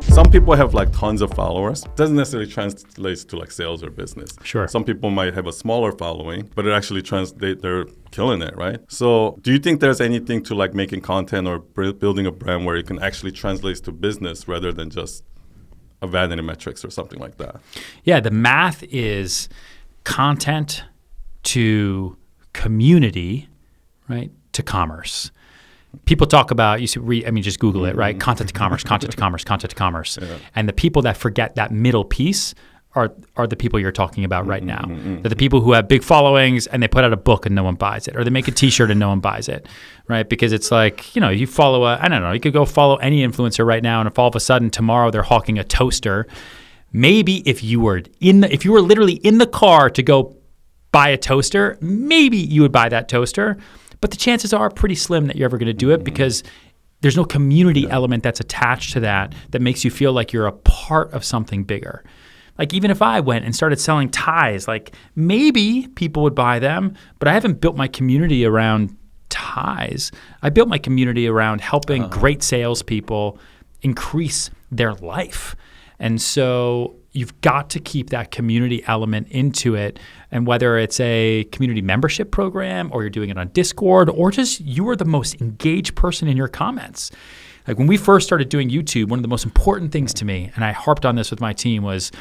Some people have like tons of followers. Doesn't necessarily translate to like sales or business. Sure. Some people might have a smaller following, but it actually they're killing it, right? So do you think there's anything to like making content or building a brand where it can actually translate to business rather than just a vanity metrics or something like that? Yeah, the math is content to community, right, to commerce. People talk about, just Google it, right? Content to commerce, content to commerce, content to commerce. Yeah. And the people that forget that middle piece are the people you're talking about right now. They're the people who have big followings and they put out a book and no one buys it, or they make a t-shirt and no one buys it, right? Because it's like, you follow you could go follow any influencer right now, and if all of a sudden tomorrow they're hawking a toaster, maybe if you were literally in the car to go buy a toaster, maybe you would buy that toaster. But the chances are pretty slim that you're ever going to do it because there's no community element that's attached to that makes you feel like you're a part of something bigger. Like even if I went and started selling ties, like maybe people would buy them, but I haven't built my community around ties. I built my community around helping great salespeople increase their life. And so you've got to keep that community element into it. And whether it's a community membership program or you're doing it on Discord or just you are the most engaged person in your comments. Like when we first started doing YouTube, one of the most important things to me, and I harped on this with my team, was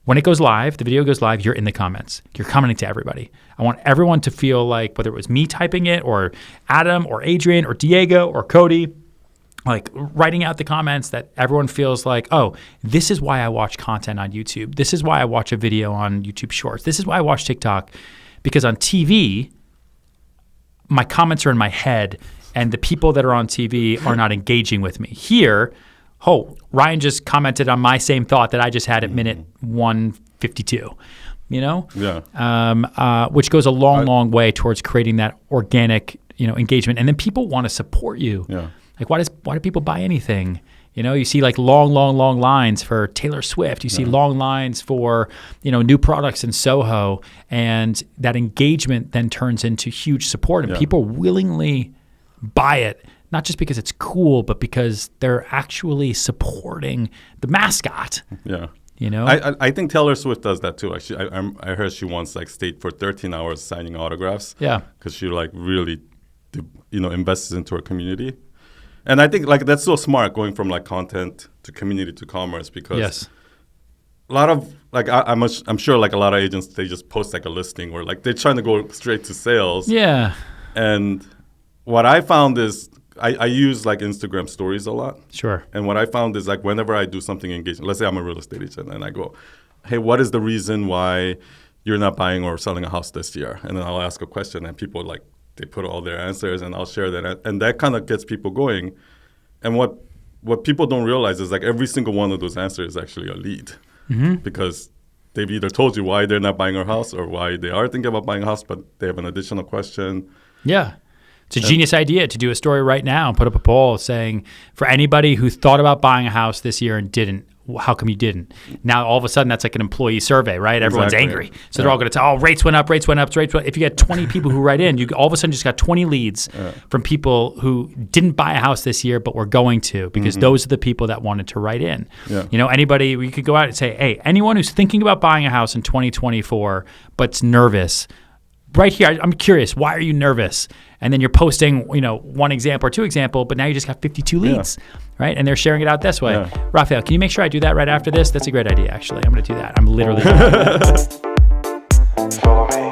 when it goes live, the video goes live, you're in the comments. You're commenting to everybody. I want everyone to feel like, whether it was me typing it or Adam or Adrian or Diego or Cody, like writing out the comments, that everyone feels like, oh, this is why I watch content on YouTube. This is why I watch a video on YouTube Shorts. This is why I watch TikTok. Because on TV, my comments are in my head and the people that are on TV are not engaging with me. Here, Ryan just commented on my same thought that I just had at minute 152, which goes a long way towards creating that organic, engagement. And then people want to support you. Yeah. Like, why do people buy anything? You see like long lines for Taylor Swift. You see long lines for, new products in Soho. And that engagement then turns into huge support. And people willingly buy it, not just because it's cool, but because they're actually supporting the mascot. Yeah. I think Taylor Swift does that too. Actually, I heard she once stayed for 13 hours signing autographs. Yeah. Because she really, invests into her community. And I think that's so smart, going from content to community to commerce, because a lot of I'm sure a lot of agents, they just post a listing or they're trying to go straight to sales. Yeah. And what I found is I use Instagram stories a lot. Sure. And what I found is whenever I do something engaging, let's say I'm a real estate agent and I go, hey, what is the reason why you're not buying or selling a house this year? And then I'll ask a question and people they put all their answers and I'll share that. And that kind of gets people going. And what people don't realize is every single one of those answers is actually a lead. Because they've either told you why they're not buying a house or why they are thinking about buying a house, but they have an additional question. Yeah. It's a genius idea to do a story right now and put up a poll saying, for anybody who thought about buying a house this year and didn't, how come you didn't? Now, all of a sudden, that's an employee survey, right? Everyone's angry. So they're all going to tell, rates went up. If you get 20 people who write in, you all of a sudden just got 20 leads from people who didn't buy a house this year but were going to, because those are the people that wanted to write in. Yeah. Anybody, we could go out and say, hey, anyone who's thinking about buying a house in 2024 but's nervous, right here, I'm curious, why are you nervous? And then you're posting, one example or two example, but now you just got 52 leads, right? And they're sharing it out this way. Yeah. Raphael, can you make sure I do that right after this? That's a great idea, actually. I'm going to do that. I'm literally going to do that.